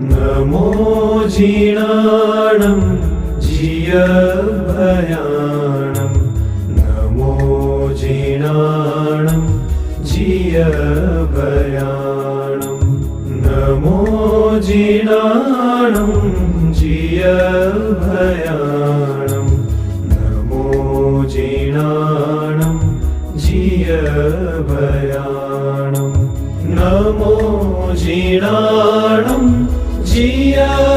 नमो जीर्णाणं जियभयाणं नमो जीर्णाणं जियभयाणं नमो जीर्णाणं जियभयाणं नमो जीर्णाणं जियभयाणं नमो जीर्णाणं जियभयाणं